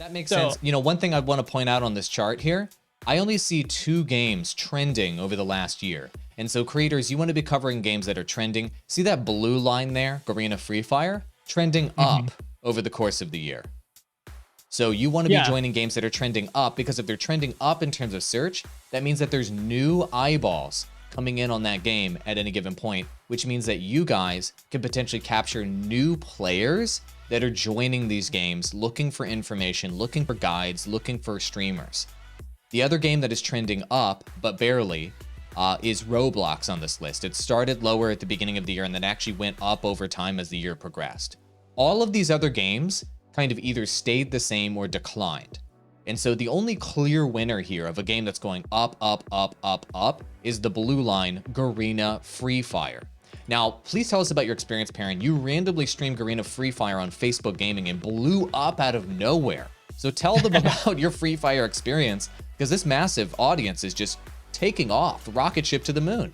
That makes So, sense. You know, one thing I want to point out on this chart here, I only see 2 games trending over the last year. And so creators, you want to be covering games that are trending. See that blue line there, Garena Free Fire, trending up over the course of the year. So you want to be joining games that are trending up, because if they're trending up in terms of search, that means that there's new eyeballs coming in on that game at any given point, which means that you guys can potentially capture new players that are joining these games, looking for information, looking for guides, looking for streamers. The other game that is trending up, but barely, is Roblox on this list. It started lower at the beginning of the year and then actually went up over time as the year progressed. All of these other games kind of either stayed the same or declined. And so the only clear winner here of a game that's going up, up, up, up, up is the blue line, Garena Free Fire. Now, please tell us about your experience, Perrin. You randomly streamed Garena Free Fire on Facebook Gaming and blew up out of nowhere. So tell them about your Free Fire experience, because this massive audience is just taking off, rocket ship to the moon.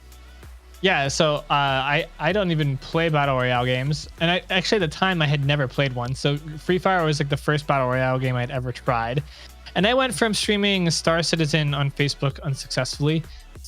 Yeah, so I don't even play Battle Royale games. And actually at the time I had never played one. So Free Fire was like the first Battle Royale game I'd ever tried. And I went from streaming Star Citizen on Facebook unsuccessfully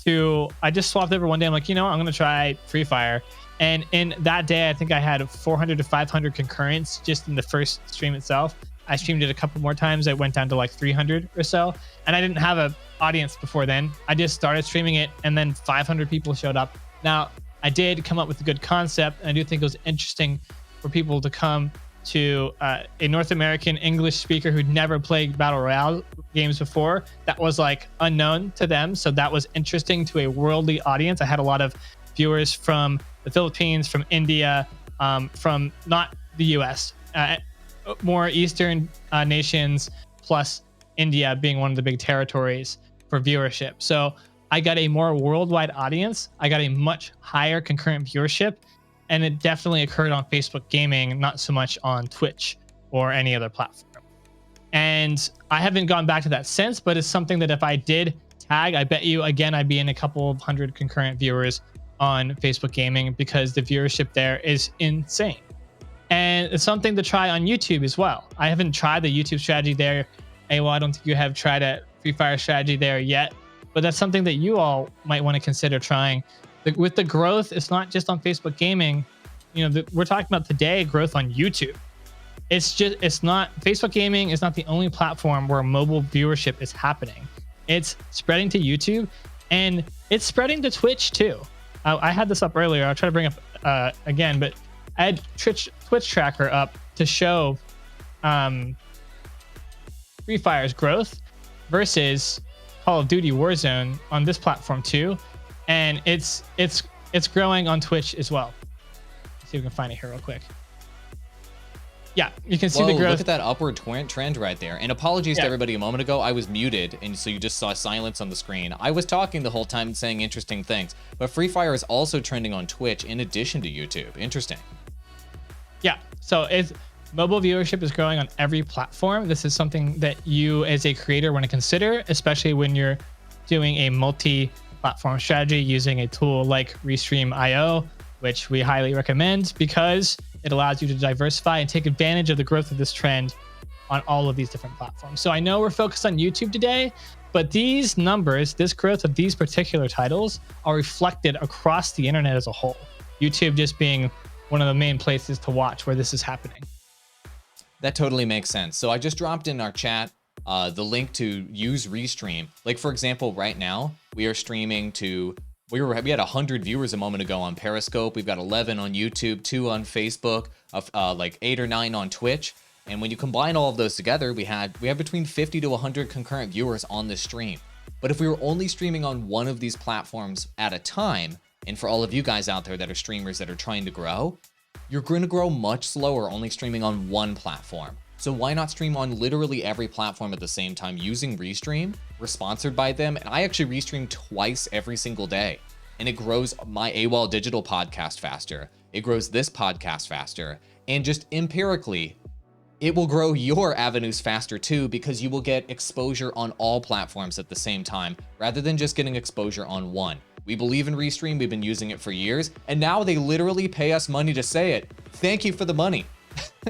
to, I just swapped over one day. I'm like, you know what? I'm going to try Free Fire. And in that day, I think I had 400 to 500 concurrents just in the first stream itself. I streamed it a couple more times. I went down to like 300 or so. And I didn't have an audience before then. I just started streaming it and then 500 people showed up. Now, I did come up with a good concept. And I do think it was interesting for people to come to a North American English speaker who'd never played Battle Royale games before. That was like unknown to them. So that was interesting to a worldly audience. I had a lot of viewers from the Philippines, from India, from not the US, more Eastern nations, plus India being one of the big territories for viewership. So I got a more worldwide audience. I got a much higher concurrent viewership. And it definitely occurred on Facebook Gaming, not so much on Twitch or any other platform. And I haven't gone back to that since, but it's something that if I did tag, I bet you, again, I'd be in a couple of hundred concurrent viewers on Facebook Gaming, because the viewership there is insane. And it's something to try on YouTube as well. I haven't tried the YouTube strategy there. Well, I don't think you have tried a Free Fire strategy there yet, but that's something that you all might want to consider trying. With the growth, it's not just on Facebook Gaming. You know, we're talking about today growth on YouTube. It's not, Facebook Gaming is not the only platform where mobile viewership is happening. It's spreading to YouTube, and it's spreading to Twitch too. I had this up earlier. I'll try to bring up again, but I had Twitch tracker up to show Free Fire's growth versus Call of Duty Warzone on this platform too. And it's growing on Twitch as well. Let's see if we can find it here real quick. Yeah, you can see the growth. Look at that upward trend right there. And apologies to everybody a moment ago. I was muted, and so you just saw silence on the screen. I was talking the whole time saying interesting things. But Free Fire is also trending on Twitch in addition to YouTube. Interesting. Yeah, so mobile viewership is growing on every platform. This is something that you as a creator want to consider, especially when you're doing a multi-platform strategy using a tool like Restream.io, which we highly recommend because it allows you to diversify and take advantage of the growth of this trend on all of these different platforms. So I know we're focused on YouTube today, but these numbers, this growth of these particular titles are reflected across the internet as a whole. YouTube just being one of the main places to watch where this is happening. That totally makes sense. So I just dropped in our chat the link to use Restream. Like, for example, right now we are streaming to, we had 100 viewers a moment ago on Periscope. We've got 11 on YouTube, 2 on Facebook, like 8 or 9 on Twitch. And when you combine all of those together, we have between 50 to 100 concurrent viewers on this stream. But if we were only streaming on one of these platforms at a time, and for all of you guys out there that are streamers that are trying to grow, you're going to grow much slower only streaming on one platform. So why not stream on literally every platform at the same time using Restream? We're sponsored by them, and I actually restream twice every single day. And it grows my AWOL Digital podcast faster. It grows this podcast faster. And just empirically, it will grow your avenues faster too, because you will get exposure on all platforms at the same time, rather than just getting exposure on one. We believe in Restream. We've been using it for years, and now they literally pay us money to say it. Thank you for the money.